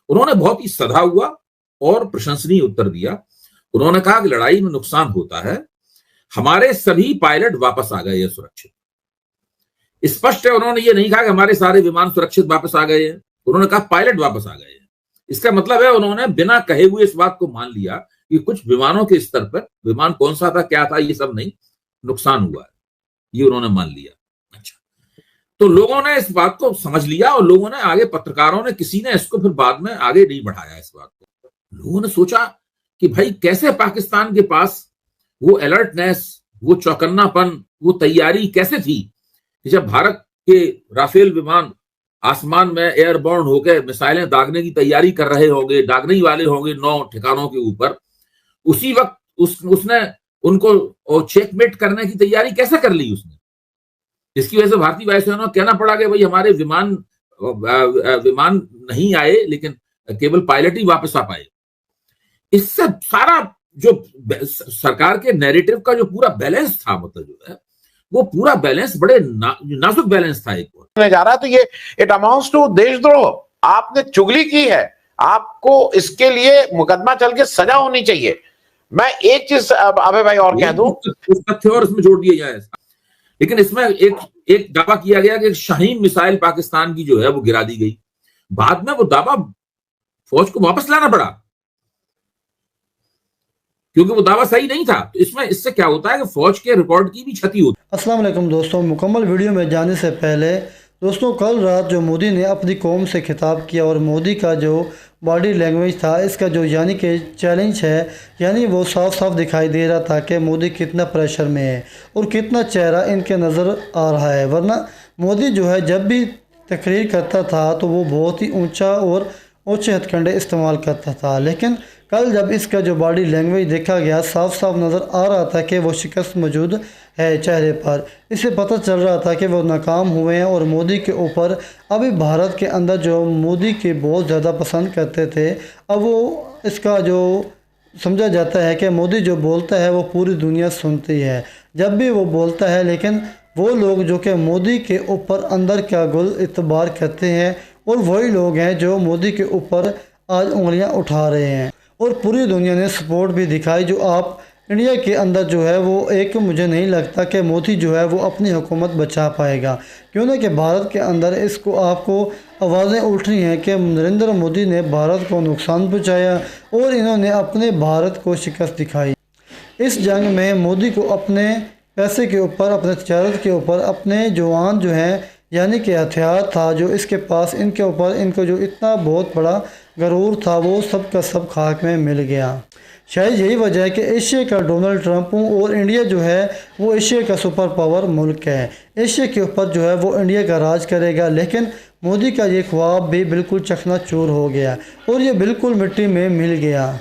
उन्होंने बहुत ही सधा हुआ और प्रशंसनीय उत्तर दिया। उन्होंने कहा कि लड़ाई में नुकसान होता है, हमारे सभी पायलट वापस आ गए हैं सुरक्षित। स्पष्ट है, उन्होंने ये नहीं कहा कि हमारे सारे विमान सुरक्षित वापस आ गए हैं, उन्होंने कहा पायलट वापस आ गए हैं। इसका मतलब है उन्होंने बिना कहे हुए इस बात को मान लिया कि कुछ विमानों के स्तर पर, विमान कौन सा था क्या था ये सब नहीं, नुकसान हुआ है, ये उन्होंने मान लिया। अच्छा, तो लोगों ने इस बात को समझ लिया और लोगों ने आगे, पत्रकारों ने, किसी ने इसको फिर बाद में आगे नहीं बढ़ाया इस बात को। लोगों ने सोचा कि भाई कैसे पाकिस्तान के पास वो अलर्टनेस, वो चौकन्नापन, वो तैयारी कैसे थी कि जब भारत के राफेल विमान आसमान में एयरबोर्न होकर मिसाइलें दागने की तैयारी कर रहे होंगे, दागने ही वाले होंगे 9 ठिकानों के ऊपर, उसी वक्त उसने उनको चेकमेट करने की तैयारी कैसे कर ली उसने, जिसकी वजह से भारतीय वायुसेना को कहना पड़ा कि भाई हमारे विमान नहीं आए, लेकिन केवल पायलट ही वापस आ पाए। इससे सारा जो सरकार के नैरेटिव का जो पूरा बैलेंस था, मतलब जो है वो पूरा बैलेंस बड़े नाजुक बैलेंस था। एक जा रहा है तो ये इट अमाउंट्स टू देशद्रोह। आपने चुगली की है, आपको इसके लिए मुकदमा चल के सजा होनी चाहिए। मैं एक चीज अभय भाई और कह दूं, तथ्य और इसमें जोड़ दिया जाए, लेकिन इसमें एक दावा किया गया कि शाहीन मिसाइल पाकिस्तान की जो है वो गिरा दी गई। बाद में वो दावा फौज को वापस लाना पड़ा क्योंकि वो दावा सही नहीं था। तो इससे क्या होता है कि फौज के रिकॉर्ड की भी क्षति होती है। अस्सलाम वालेकुम दोस्तों, मुकम्मल वीडियो में जाने से पहले दोस्तों, कल रात जो मोदी ने अपनी कौम से खिताब किया और मोदी का जो बॉडी लैंग्वेज था, इसका जो यानी कि चैलेंज है, यानी वो साफ साफ दिखाई दे रहा था कि मोदी कितना प्रेशर में है और कितना चेहरा इनके नज़र आ रहा है। वरना मोदी जो है जब भी तकरीर करता था तो वो बहुत ही ऊंचा और ऊंचे हथकंडे इस्तेमाल करता था, लेकिन कल जब इसका जो बॉडी लैंग्वेज देखा गया, साफ साफ नज़र आ रहा था कि वो शिकस्त मौजूद है चेहरे पर। इससे पता चल रहा था कि वो नाकाम हुए हैं और मोदी के ऊपर अभी भारत के अंदर जो मोदी के बहुत ज़्यादा पसंद करते थे, अब वो इसका जो समझा जाता है कि मोदी जो बोलता है वो पूरी दुनिया सुनती है जब भी वो बोलता है। लेकिन वो लोग जो कि मोदी के ऊपर अंदर क्या गुल इतबार करते हैं और वही लोग हैं जो मोदी के ऊपर आज उंगलियां उठा रहे हैं और पूरी दुनिया ने सपोर्ट भी दिखाई। जो आप इंडिया के अंदर जो है वो एक, मुझे नहीं लगता कि मोदी जो है वो अपनी हुकूमत बचा पाएगा, क्यों ना कि भारत के अंदर इसको आपको आवाज़ें उठ रही हैं कि नरेंद्र मोदी ने भारत को नुकसान पहुँचाया और इन्होंने अपने भारत को शिकस्त दिखाई। इस जंग में मोदी को अपने पैसे के ऊपर, अपने तजारत के ऊपर, अपने जवान जो हैं यानी कि हथियार था जो इसके पास, इनके ऊपर इनको जो इतना बहुत बड़ा गरूर था वो सब का सब खाक में मिल गया। शायद यही वजह है कि एशिया का डोनाल्ड ट्रंप हूँ और इंडिया जो है वो एशिया का सुपर पावर मुल्क है। एशिया के ऊपर जो है वो इंडिया का राज करेगा, लेकिन मोदी का ये ख्वाब भी बिल्कुल चकनाचूर हो गया और ये बिल्कुल मिट्टी में मिल गया।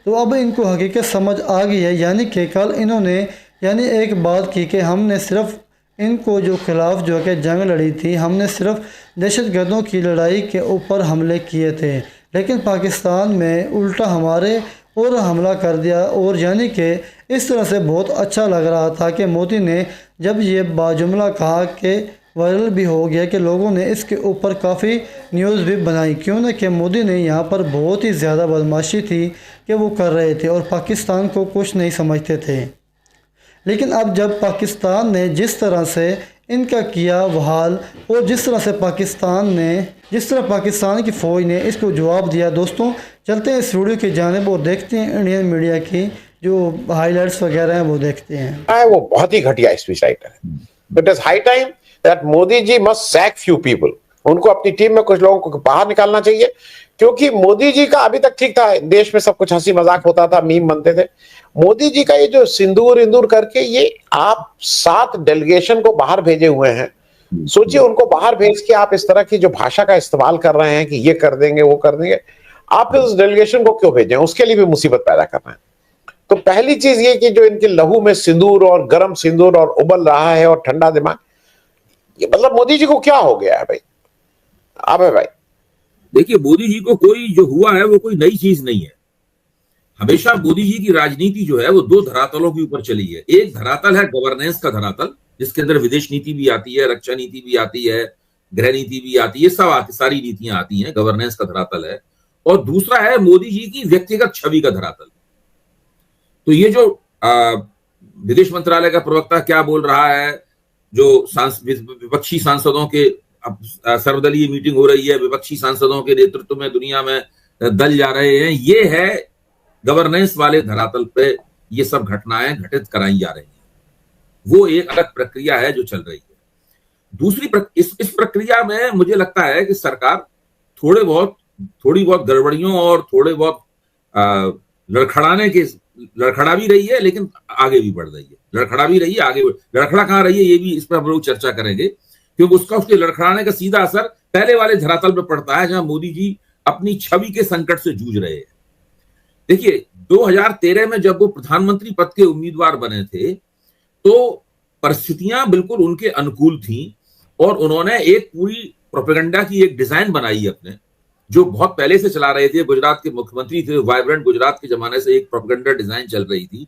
तो अब इनको हकीकत समझ आ गई है। यानी कि कल इन्होंने एक बात की कि हमने सिर्फ इनको जो खिलाफ जो है जंग लड़ी थी, हमने सिर्फ दहशतगर्दों की लड़ाई के ऊपर हमले किए थे, लेकिन पाकिस्तान में उल्टा हमारे और हमला कर दिया। और यानी कि इस तरह से बहुत अच्छा लग रहा था कि मोदी ने जब ये बाजुमला कहा कि वायरल भी हो गया कि लोगों ने इसके ऊपर काफ़ी न्यूज़ भी बनाई, क्यों ना कि मोदी ने यहाँ पर बहुत ही ज़्यादा बदमाशी थी कि वो कर रहे थे और पाकिस्तान को कुछ नहीं समझते थे। लेकिन अब जब पाकिस्तान ने जिस तरह से इनका किया वहाल और जिस तरह पाकिस्तान की फ़ौज ने इसको जवाब दिया, दोस्तों चलते हैं इस वीडियो की जानिब और देखते हैं इंडियन मीडिया की जो हाइलाइट्स वगैरह हैं वो देखते हैं। वो बहुत ही घटिया स्पीच राइटर है। It is high time that Modi ji must sack few people. उनको अपनी टीम में कुछ लोगों को बाहर निकालना चाहिए, क्योंकि मोदी जी का अभी तक ठीक था, देश में सब कुछ हंसी मजाक होता था, मीम बनते थे। मोदी जी का ये जो सिंदूर इंदूर करके ये आप 7 डेलीगेशन को बाहर भेजे हुए हैं, सोचिए उनको बाहर भेज के आप इस तरह की जो भाषा का इस्तेमाल कर रहे हैं कि ये कर देंगे वो कर देंगे, आप इस डेलीगेशन को क्यों भेजें? उसके लिए भी मुसीबत पैदा कर रहे हैं। तो पहली चीज ये कि जो इनके लहू में सिंदूर और गर्म सिंदूर और उबल रहा है और ठंडा दिमाग, ये मतलब मोदी जी को क्या हो गया है भाई? अबे भाई देखिए, मोदी जी को कोई जो हुआ है वो कोई नई चीज नहीं है। हमेशा मोदी जी की राजनीति जो है वो 2 धरातलों के ऊपर चली है। एक धरातल है गवर्नेंस का धरातल, जिसके अंदर विदेश नीति भी आती है, रक्षा नीति भी आती है, गृह नीति भी आती है, सब सारी नीतियां आती हैं, गवर्नेंस का धरातल है। और दूसरा है मोदी जी की व्यक्तिगत छवि का धरातल। तो ये जो विदेश मंत्रालय का प्रवक्ता क्या बोल रहा है, जो विपक्षी सांसदों के सर्वदलीय मीटिंग हो रही है, विपक्षी सांसदों के नेतृत्व में दुनिया में दल जा रहे हैं, ये है गवर्नेंस वाले धरातल पे ये सब घटनाएं घटित कराई जा रही हैं। वो एक अलग प्रक्रिया है जो चल रही है। दूसरी इस प्रक्रिया में मुझे लगता है कि सरकार थोड़ी बहुत गड़बड़ियों और थोड़े बहुत लड़खड़ा भी रही है, लेकिन आगे भी बढ़ रही है। लड़खड़ा कहां रही है ये भी इस पर हम लोग चर्चा करेंगे, क्योंकि उसके लड़खड़ाने का सीधा असर पहले वाले धरातल पर पड़ता है, जहां मोदी जी अपनी छवि के संकट से जूझ रहे हैं। देखिए 2013 में जब वो प्रधानमंत्री पद के उम्मीदवार बने थे तो परिस्थितियां बिल्कुल उनके अनुकूल थीं और उन्होंने एक पूरी प्रोपेगेंडा की एक डिजाइन बनाई अपने, जो बहुत पहले से चला रहे थे। गुजरात के मुख्यमंत्री थे, वाइब्रेंट गुजरात के जमाने से एक प्रोपेगेंडा डिजाइन चल रही थी।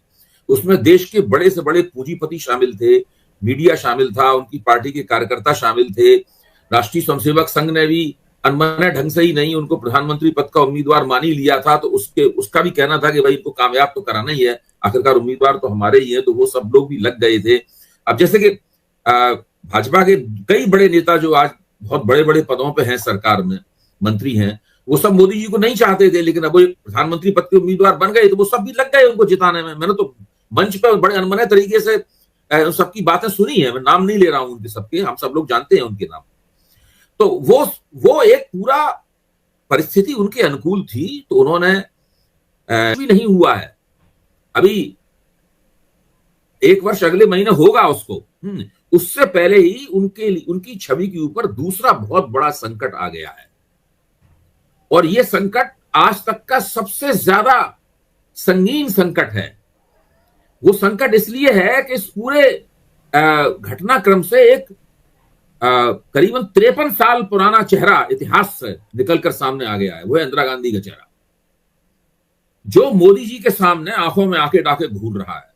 उसमें देश के बड़े से बड़े पूंजीपति शामिल थे, मीडिया शामिल था, उनकी पार्टी के कार्यकर्ता शामिल थे। राष्ट्रीय स्वयंसेवक संघ ने भी अनमने ढंग से ही नहीं उनको प्रधानमंत्री पद का उम्मीदवार मान ही लिया था। तो उसका भी कहना था कि भाई इनको कामयाब तो कराना ही है, आखिरकार उम्मीदवार तो हमारे ही है। तो वो सब लोग भी लग गए थे। अब जैसे कि भाजपा के कई बड़े नेता जो आज बहुत बड़े बड़े पदों पे हैं, सरकार में मंत्री हैं, वो सब मोदी जी को नहीं चाहते थे, लेकिन अब वो प्रधानमंत्री पद के उम्मीदवार बन गए तो वो सब भी लग गए उनको जिताने में। मैंने तो मंच पर बड़े अनमने तरीके से सबकी बातें सुनी है, मैं नाम नहीं ले रहा हूं उनके सबके, हम सब लोग जानते हैं उनके नाम। तो वो एक पूरा परिस्थिति उनके अनुकूल थी, तो उन्होंने भी नहीं हुआ है। अभी 1 वर्ष अगले महीने होगा उसको, उससे पहले ही उनकी छवि के ऊपर दूसरा बहुत बड़ा संकट आ गया है। और यह संकट आज तक का सबसे ज्यादा संगीन संकट है। वो संकट इसलिए है कि इस पूरे घटनाक्रम से एक करीबन 53 साल पुराना चेहरा इतिहास से निकलकर सामने आ गया है। वो है इंदिरा गांधी का चेहरा, जो मोदी जी के सामने आंखों में आंखें डाके घूर रहा है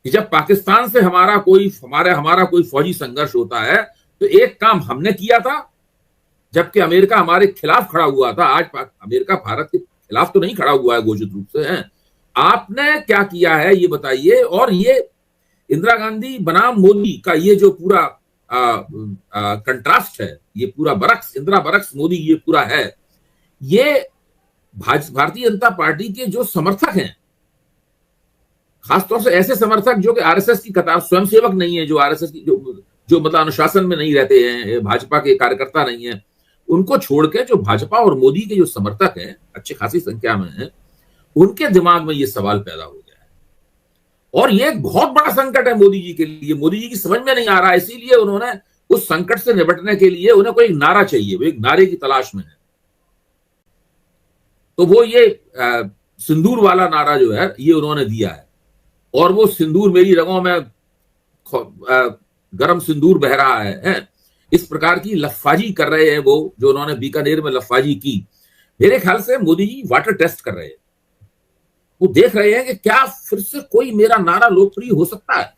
कि जब पाकिस्तान से हमारा कोई फौजी संघर्ष होता है तो एक काम हमने किया था, जबकि अमेरिका हमारे खिलाफ खड़ा हुआ था। आज अमेरिका भारत के खिलाफ तो नहीं खड़ा हुआ है घोषित रूप से, है आपने क्या किया है ये बताइए। और ये इंदिरा गांधी बनाम मोदी का ये जो पूरा कंट्रास्ट है, ये पूरा इंदिरा बरक्स मोदी ये पूरा है, ये भारतीय जनता पार्टी के जो समर्थक हैं, खासतौर से ऐसे समर्थक जो कि आरएसएस की कतार, स्वयंसेवक नहीं है, जो आरएसएस की जो मतलब अनुशासन में नहीं रहते हैं, भाजपा के कार्यकर्ता नहीं है, उनको छोड़ के जो भाजपा और मोदी के जो समर्थक हैं, अच्छी खासी संख्या में हैं, उनके दिमाग में ये सवाल पैदा हो गया है। और ये एक बहुत बड़ा संकट है मोदी जी के लिए। मोदी जी की समझ में नहीं आ रहा है, इसीलिए उन्होंने उस संकट से निपटने के लिए उन्हें कोई नारा चाहिए, वो एक नारे की तलाश में है। तो वो ये सिंदूर वाला नारा जो है ये उन्होंने दिया है, और वो सिंदूर मेरी रगों में गरम सिंदूर बह रहा है, इस प्रकार की लफाजी कर रहे हैं वो, जो उन्होंने बीकानेर में लफाजी की। मेरे ख्याल से मोदी जी वाटर टेस्ट कर रहे हैं। वो देख रहे हैं कि क्या फिर से कोई मेरा नारा लोकप्रिय हो सकता है।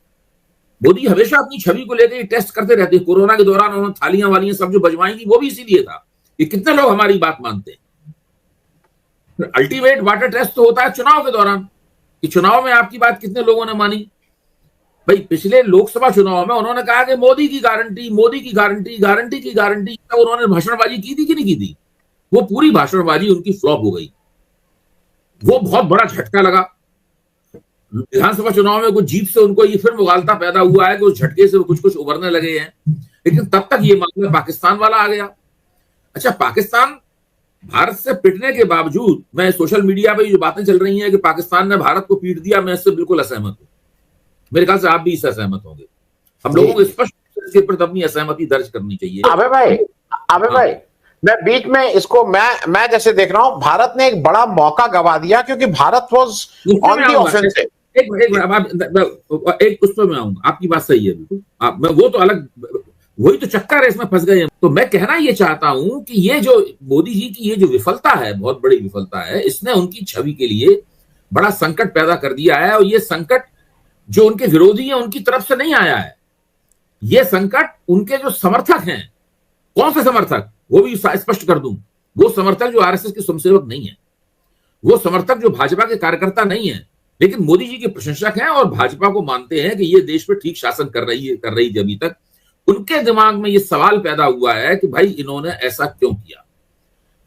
मोदी हमेशा अपनी छवि को लेकर टेस्ट करते रहते हैं। कोरोना के दौरान उन्होंने थालियां वालियां सब जो बजवाई थी वो भी इसीलिए था कि कितने लोग हमारी बात मानते हैं। अल्टीमेट वाटर टेस्ट तो होता है चुनाव के दौरान, कि चुनाव में आपकी बात कितने लोगों ने मानी। भाई पिछले लोकसभा चुनाव में उन्होंने कहा कि मोदी की गारंटी, मोदी की गारंटी, गारंटी की गारंटी, उन्होंने भाषणबाजी की थी कि नहीं की थी? वो पूरी भाषणबाजी उनकी फ्लॉप हो गई। वो बहुत बड़ा झटका लगा। विधानसभा चुनाव में कुछ जीत से उनको ये फिर मुगालता पैदा हुआ है कि उस झटके से वो कुछ उभरने लगे हैं, लेकिन तब तक ये मामला पाकिस्तान वाला आ गया। अच्छा, पाकिस्तान भारत से पिटने के बावजूद, मैं सोशल मीडिया पे जो बातें चल रही हैं कि पाकिस्तान ने भारत को पीट दिया, मैं इससे बिल्कुल असहमत हूं। मेरे ख्याल से आप भी इससे असहमत होंगे। हम लोगों को स्पष्ट इसके प्रति अपनी असहमति दर्ज करनी चाहिए। अबे भाई मैं बीच में इसको मैं जैसे देख रहा हूं, भारत ने एक बड़ा मौका गवा दिया, क्योंकि Bharat was on the offensive. एक उस पर मैं आऊंगा, आपकी बात सही है बिल्कुल। वो तो अलग, वही तो चक्कर है, इसमें फंस गए हैं। तो मैं कहना ये चाहता हूं कि ये जो मोदी जी की ये जो विफलता है, बहुत बड़ी विफलता है, इसने उनकी छवि के लिए बड़ा संकट पैदा कर दिया है। और ये संकट जो उनके विरोधी हैं उनकी तरफ से नहीं आया है, ये संकट उनके जो समर्थक हैं, कौन से समर्थक, वो भी स्पष्ट कर दूं, वो समर्थक जो आरएसएस के स्वयंसेवक नहीं है, वो समर्थक जो भाजपा के कार्यकर्ता नहीं है, लेकिन मोदी जी के प्रशंसक हैं और भाजपा को मानते हैं कि ये देश पे ठीक शासन कर रही थी अभी तक, उनके दिमाग में ये सवाल पैदा हुआ है कि भाई इन्होंने ऐसा क्यों किया।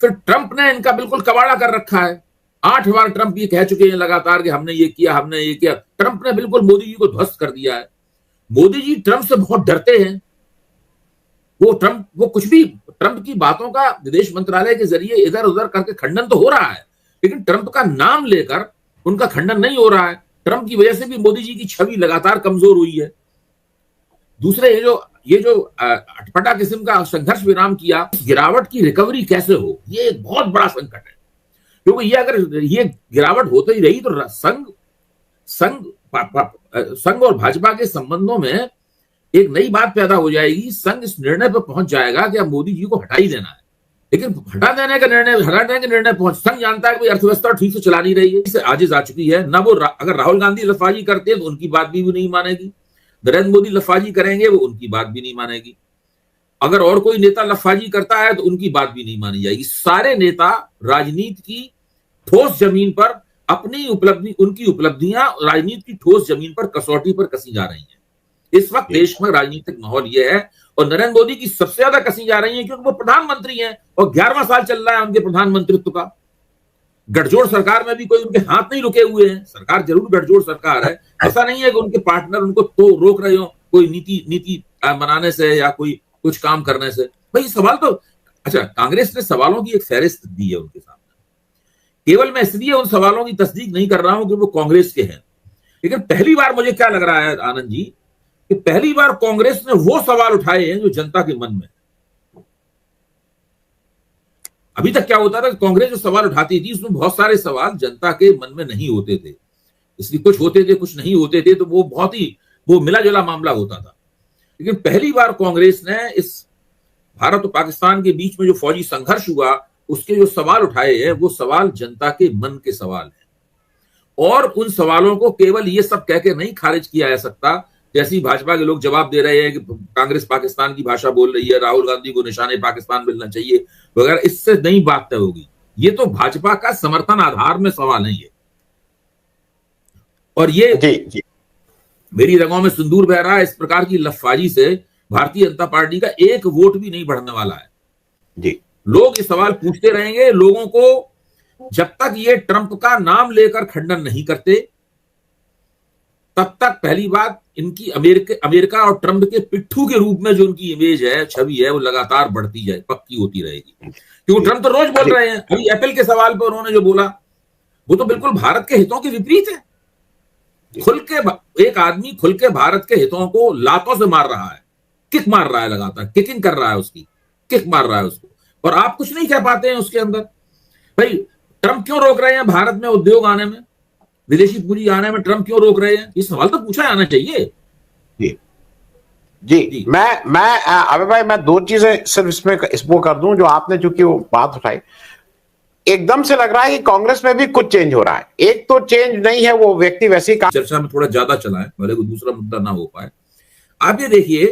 फिर ट्रंप ने इनका बिल्कुल कबाड़ा कर रखा है। 8 बार ट्रंप ये कह चुके हैं लगातार कि हमने ये किया, हमने ये किया। ट्रंप ने बिल्कुल मोदी जी को ध्वस्त कर दिया है। मोदी जी ट्रंप से बहुत डरते हैं। वो कुछ भी ट्रंप की बातों का विदेश मंत्रालय के जरिए इधर उधर करके खंडन तो हो रहा है, लेकिन ट्रंप का नाम लेकर उनका खंडन नहीं हो रहा है। ट्रंप की वजह से भी मोदी जी की छवि लगातार कमजोर हुई है। दूसरे ये जो अटपटा किस्म का संघर्ष विराम किया, गिरावट की रिकवरी कैसे हो, ये एक बहुत बड़ा संकट है। क्योंकि ये अगर ये गिरावट होती ही रही तो संघ और भाजपा के संबंधों में एक नई बात पैदा हो जाएगी। संघ इस निर्णय पर पहुंच जाएगा कि अब मोदी जी को हटा ही देना है, लेकिन हटाने के निर्णय पहुंच संघ जानता है कि अर्थव्यवस्था ठीक से चला नहीं रही है, इससे आजिज आ चुकी है। ना वो अगर राहुल गांधी लफाजी करते हैं तो उनकी बात भी नहीं मानेगी, नरेंद्र मोदी लफाजी करेंगे वो उनकी बात भी नहीं मानेगी, अगर और कोई नेता लफाजी करता है तो उनकी बात भी नहीं मानी जाएगी। सारे नेता राजनीति की ठोस जमीन पर उनकी उपलब्धियां राजनीति की ठोस जमीन पर कसौटी पर कसी जा रही हैं। इस वक्त देश में राजनीतिक माहौल यह है, और नरेंद्र मोदी की सबसे ज्यादा कसी जा रही है क्योंकि वो प्रधानमंत्री हैं और 11वां साल चल रहा है उनके प्रधानमंत्रित्व का। गठजोड़ सरकार में भी कोई उनके हाथ नहीं रुके हुए हैं। सरकार जरूर गठजोड़ सरकार है, ऐसा नहीं है कि उनके पार्टनर उनको तो रोक रहे हो कोई नीति बनाने से या कोई कुछ काम करने से। भाई सवाल तो अच्छा, कांग्रेस ने सवालों की एक फहरिस्त दी है उनके सामने। केवल मैं इसलिए उन सवालों की तस्दीक नहीं कर रहा हूं कि वो कांग्रेस के हैं, लेकिन पहली बार मुझे क्या लग रहा है आनंद जी कि पहली बार कांग्रेस ने वो सवाल उठाए हैं जो जनता के मन में। अभी तक क्या होता था कि कांग्रेस जो सवाल उठाती थी उसमें बहुत सारे सवाल जनता के मन में नहीं होते थे, इसलिए कुछ होते थे कुछ नहीं होते थे, तो वो बहुत ही मिला जुला मामला होता था। लेकिन पहली बार कांग्रेस ने इस भारत और पाकिस्तान के बीच में जो फौजी संघर्ष हुआ उसके जो सवाल उठाए हैं वो सवाल जनता के मन के सवाल हैं, और उन सवालों को केवल ये सब कह के नहीं खारिज किया जा सकता जैसे ही भाजपा के लोग जवाब दे रहे हैं कि कांग्रेस पाकिस्तान की भाषा बोल रही है, राहुल गांधी को निशाने पाकिस्तान मिलना चाहिए वगैरह, इससे नहीं बात तय होगी। ये तो भाजपा का समर्थन आधार में सवाल है ये, और ये जी मेरी रगों में सिंदूर बह रहा है। इस प्रकार की लफाजी से भारतीय जनता पार्टी का एक वोट भी नहीं बढ़ने वाला है जी। लोग ये सवाल पूछते रहेंगे। लोगों को जब तक ये ट्रंप का नाम लेकर खंडन नहीं करते तब तक पहली बात इनकी अमेरिका और ट्रंप के पिट्ठू के रूप में जो उनकी इमेज है, छवि है, वो लगातार बढ़ती जाए, पक्की होती रहेगी। क्योंकि ट्रंप तो रोज बोल रहे हैं, अभी एप्पल के सवाल पर उन्होंने जो बोला वो तो बिल्कुल भारत के हितों के विपरीत है। एक आदमी खुल के भारत के हितों को लातों से मार रहा है, किक मार रहा है, लगातार किकिंग कर रहा है, उसकी किक मार रहा है उसको, और आप कुछ नहीं कह पाते हैं उसके अंदर। भाई ट्रंप क्यों रोक रहे हैं भारत में उद्योग आने में, विदेशी पूंजी आने में ट्रंप क्यों रोक रहे हैं? ये सवाल तो पूछा जाना चाहिए। जी। मैं अबे भाई मैं दो चीजें सिर्फ इसमें कर दूं जो आपने चूंकि वो बात उठाई। एकदम से लग रहा है कि कांग्रेस में भी कुछ चेंज हो रहा है। एक तो चेंज नहीं है, वो व्यक्ति वैसी चर्चा में थोड़ा ज्यादा चला है, भले कोई दूसरा मुद्दा ना हो पाए। आप ये देखिए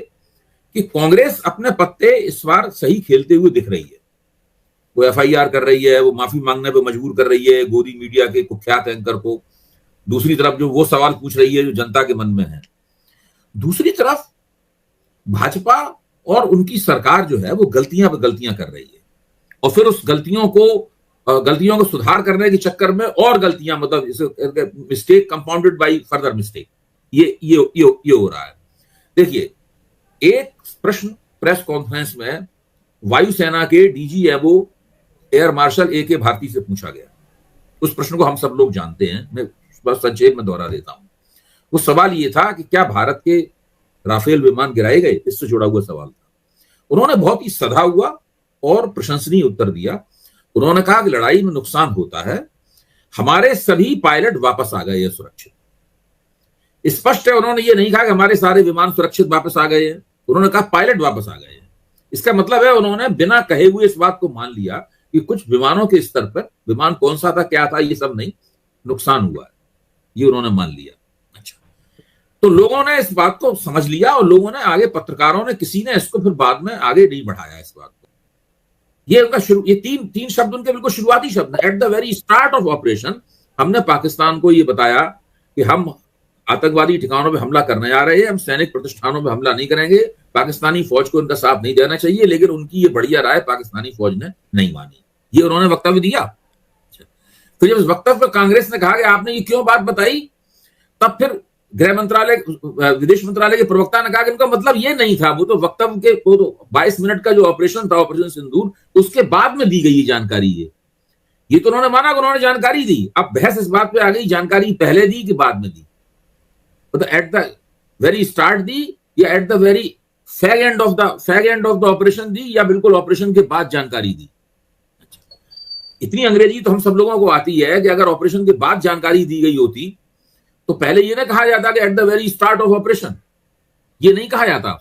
कि कांग्रेस अपने पत्ते इस बार सही खेलते हुए दिख रही है। वो एफआईआर कर रही है, वो माफी मांगने पे मजबूर कर रही है गोदी मीडिया के कुख्यात एंकर को। दूसरी तरफ जो वो सवाल पूछ रही है जो जनता के मन में है। दूसरी तरफ भाजपा और उनकी सरकार जो है वो गलतियां पर गलतियां कर रही है, और फिर उस गलतियों को सुधार करने के चक्कर में और गलतियां, मतलब mistake compounded by further mistake, ये हो रहा है। देखिए, एक प्रश्न प्रेस कॉन्फ्रेंस में वायुसेना के डीजी एवो एयर मार्शल ए के भारती से पूछा गया। उस प्रश्न को हम सब लोग जानते हैं, मैं बस संक्षेप में दोहरा देता हूं। वो सवाल ये था कि क्या भारत के राफेल विमान गिराए गए, इससे जुड़ा हुआ सवाल था। उन्होंने बहुत ही सधा हुआ और प्रशंसनीय उत्तर दिया। उन्होंने कहा कि लड़ाई में नुकसान होता है, हमारे सभी पायलट वापस आ गए हैं सुरक्षित। स्पष्ट है, उन्होंने ये नहीं कहा कि हमारे सारे विमान सुरक्षित वापस आ गए हैं, उन्होंने कहा पायलट वापस आ गए हैं। इसका मतलब है उन्होंने बिना कहे हुए इस बात को मान लिया कि कुछ विमानों के स्तर पर, विमान कौन सा था क्या था ये सब नहीं, नुकसान हुआ है, ये उन्होंने मान लिया। अच्छा, तो लोगों ने इस बात को समझ लिया और लोगों ने आगे, पत्रकारों ने, किसी ने इसको फिर बाद में आगे नहीं बढ़ाया इस बात को। ये उनका शुरू, ये तीन शब्द उनके बिल्कुल शुरुआती शब्द है। Eight the very start of operation हमने पाकिस्तान को ये बताया कि हम आतंकवादी ठिकानों पे हमला करने जा रहे हैं, हम सैनिक प्रतिष्ठानों पे हमला नहीं करेंगे, पाकिस्तानी फौज को उनका साथ नहीं देना चाहिए, लेकिन उनकी ये बढ़िया राय पाकिस्तानी फौज ने नहीं मानी। ये उन्होंने वक्तव्य दिया। फिर जब इस वक्तव्य पर कांग्रेस ने कहा कि आपने ये क्यों बात बताई, तब फिर गृह मंत्रालय, विदेश मंत्रालय के प्रवक्ता ने कहा कि उनका मतलब ये नहीं था, वो तो वक्तव्य के 22 मिनट का जो ऑपरेशन था, ऑपरेशन सिंदूर, उसके बाद में दी गई जानकारी। ये तो उन्होंने माना कि उन्होंने जानकारी दी। अब बहस इस बात पे आ गई, जानकारी पहले दी कि बाद में दी, तो एट द वेरी स्टार्ट दी या at the very fag end of the operation दी, या बिल्कुल ऑपरेशन के बाद जानकारी दी। इतनी अंग्रेजी तो हम सब लोगों को आती है कि अगर ऑपरेशन के बाद जानकारी दी गई होती तो पहले ये ना कहा जाता कि eight the very start of operation, ये नहीं कहा जाता।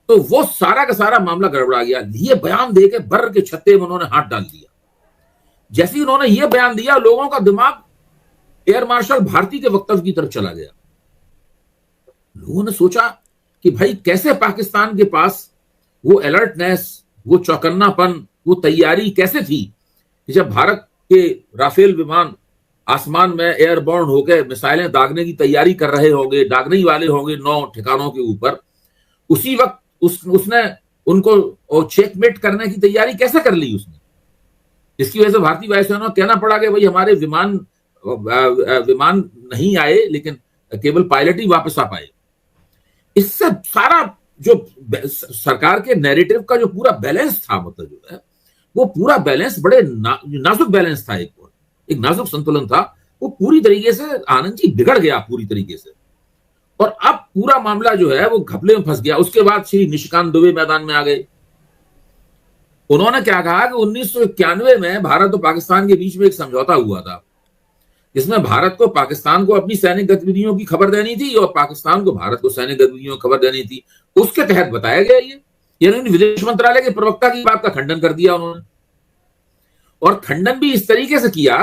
तो वो सारा का सारा मामला गड़बड़ा गया। ये बयान देके बर्र के छत्ते में उन्होंने हाथ डाल दिया। जैसे ही उन्होंने ये बयान दिया, लोगों का दिमाग एयर मार्शल भारती के वक्तव्य की तरफ चला गया। लोगों ने सोचा कि भाई कैसे पाकिस्तान के पास वो अलर्टनेस, वो चौकन्नापन, वो तैयारी कैसे थी कि जब भारत के राफेल विमान आसमान में एयरबोर्न होकर मिसाइलें दागने की तैयारी कर रहे होंगे, दागने ही वाले होंगे 9 ठिकानों के ऊपर, उसी वक्त उसने उनको चेकमेट करने की तैयारी कैसे कर ली उसने, जिसकी वजह से भारतीय वायुसेना को कहना पड़ा कि भाई हमारे विमान नहीं आए, लेकिन केवल पायलट ही वापस आ पाए। इससे सारा जो सरकार के नैरेटिव का जो पूरा बैलेंस था, मतलब जो है वो पूरा बैलेंस बड़े नाजुक बैलेंस था, एक नाजुक संतुलन था, वो पूरी तरीके से आनंद जी बिगड़ गया पूरी तरीके से। और अब पूरा मामला जो है वो घपले में फंस गया। उसके बाद श्री निशिकांत दुबे मैदान में आ गए। उन्होंने क्या कहा कि 1991 में भारत और पाकिस्तान के बीच में एक समझौता हुआ था, जिसमें भारत को पाकिस्तान को अपनी सैनिक गतिविधियों की खबर देनी थी और पाकिस्तान को भारत को सैनिक गतिविधियों की खबर देनी थी। उसके तहत बताया गया ये, यानी विदेश मंत्रालय के प्रवक्ता की बात का खंडन कर दिया उन्होंने, और खंडन भी इस तरीके से किया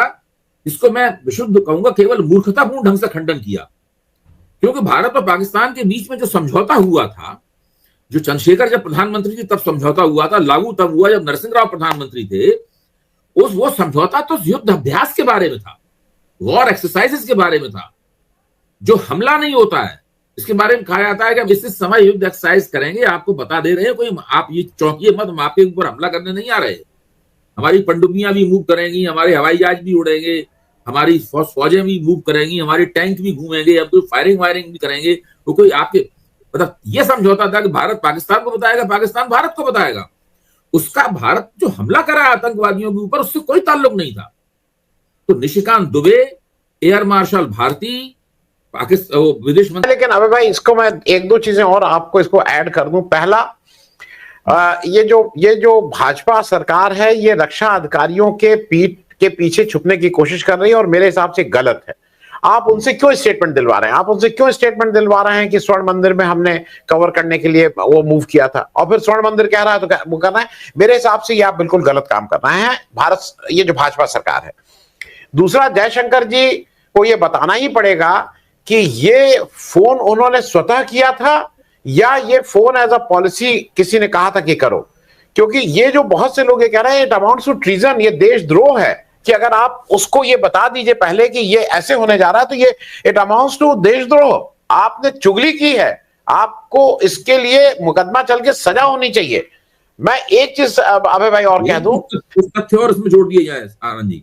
जिसको मैं विशुद्ध कहूंगा केवल मूर्खतापूर्ण ढंग से खंडन किया। क्योंकि भारत और पाकिस्तान के बीच में जो समझौता हुआ था, जो चंद्रशेखर जब प्रधानमंत्री थे तब समझौता हुआ था, लागू तब हुआ जब नरसिंह राव प्रधानमंत्री थे। वो समझौता तो युद्ध अभ्यास के बारे में था, वॉर एक्सरसाइजेस के बारे में था, जो हमला नहीं होता है। इसके बारे में कहा जाता है कि अब इस समय युद्ध एक्सरसाइज करेंगे, आपको बता दे रहे हैं, कोई आप ये चौंकिए मत, हम आपके ऊपर हमला करने नहीं आ रहे। हमारी पनडुब्बियां भी मूव करेंगी, हमारे हवाई जहाज भी उड़ेंगे, हमारी फौजें भी मूव करेंगी, हमारी टैंक भी घूमेंगे, अब कोई फायरिंग वायरिंग भी करेंगे। तो कोई आपके मतलब ये समझौता था कि भारत पाकिस्तान को बताएगा, पाकिस्तान भारत को बताएगा। उसका भारत जो हमला करा आतंकवादियों के ऊपर, उससे कोई ताल्लुक नहीं था। तो निशिकांत दुबे, एयर मार्शल भारती, पाकिस्तान विदेश मंत्री। लेकिन अबे भाई, इसको मैं एक दो चीजें और आपको इसको ऐड कर दूं। पहला, ये जो भाजपा सरकार है, ये रक्षा अधिकारियों के पीठ के पीछे छुपने की कोशिश कर रही है और मेरे हिसाब से गलत है। आप उनसे क्यों स्टेटमेंट दिलवा रहे हैं? आप उनसे क्यों स्टेटमेंट दिलवा रहे हैं कि स्वर्ण मंदिर में हमने कवर करने के लिए वो मूव किया था, और फिर स्वर्ण मंदिर कह रहा है तो वो करना है? मेरे हिसाब से ये आप बिल्कुल गलत काम कर रहे हैं, भारत, ये जो भाजपा सरकार है। दूसरा, जयशंकर जी को ये बताना ही पड़ेगा कि ये फोन उन्होंने स्वतः किया था या ये फोन एज अ पॉलिसी किसी ने कहा था कि करो। क्योंकि ये जो बहुत से लोग ये कह रहे हैं, इट अमाउंट्स टू ट्रीजन, ये देशद्रोह है कि अगर आप उसको ये बता दीजिए पहले कि ये ऐसे होने जा रहा है, तो ये इट अमाउंट्स टू देशद्रोह। आपने चुगली की है, आपको इसके लिए मुकदमा चल के सजा होनी चाहिए। मैं एक चीज अबे भाई और कह दूं, तथ्य और इसमें जोड़ दिया जाए आनंद जी।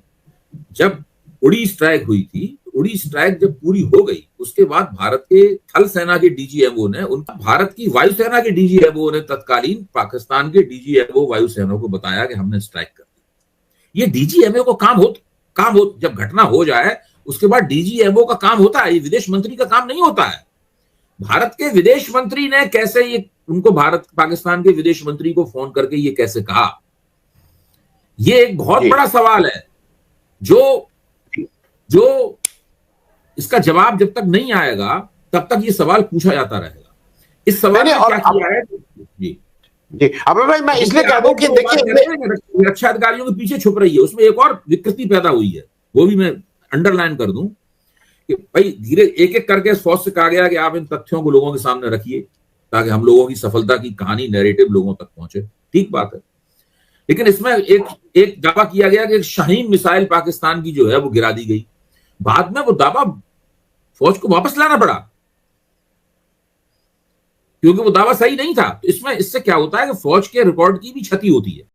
जब उड़ी स्ट्राइक हुई थी, उड़ी स्ट्राइक जब पूरी हो गई, उसके बाद भारत के थल सेना के डीजीएमओ ने, भारत की वायुसेना के डीजीएमओ ने तत्कालीन पाकिस्तान के डीजीएमओ वायुसेना को बताया कि हमने स्ट्राइक कर दी। ये डीजीएमओ को काम हो जब घटना हो जाए उसके बाद डीजीएमओ का काम होता है, ये विदेश मंत्री का काम नहीं होता है। भारत के विदेश मंत्री ने कैसे ये उनको भारत पाकिस्तान के विदेश मंत्री को फोन करके ये कैसे कहा, ये एक बहुत बड़ा सवाल है जो इसका जवाब जब तक नहीं आएगा तब तक ये सवाल पूछा जाता रहेगा। इस सवाल ने क्या किया है जी अबे भाई, मैं इसलिए कह दूं कि देखिए, रक्षा अधिकारियों के पीछे छुप रही है। उसमें एक और विकृति पैदा हुई है, वो भी मैं अंडरलाइन कर दूं कि भाई धीरे एक एक करके फौज से कहा गया कि आप इन तथ्यों को लोगों के सामने रखिए ताकि हम लोगों की सफलता की कहानी, नैरेटिव लोगों तक पहुंचे। ठीक बात है, लेकिन इसमें एक दावा किया गया कि शाहीन मिसाइल पाकिस्तान की जो है वो गिरा दी गई। बाद में वो दावा फौज को वापस लाना पड़ा क्योंकि वो दावा सही नहीं था। तो इससे क्या होता है कि फौज के रिकॉर्ड की भी क्षति होती है।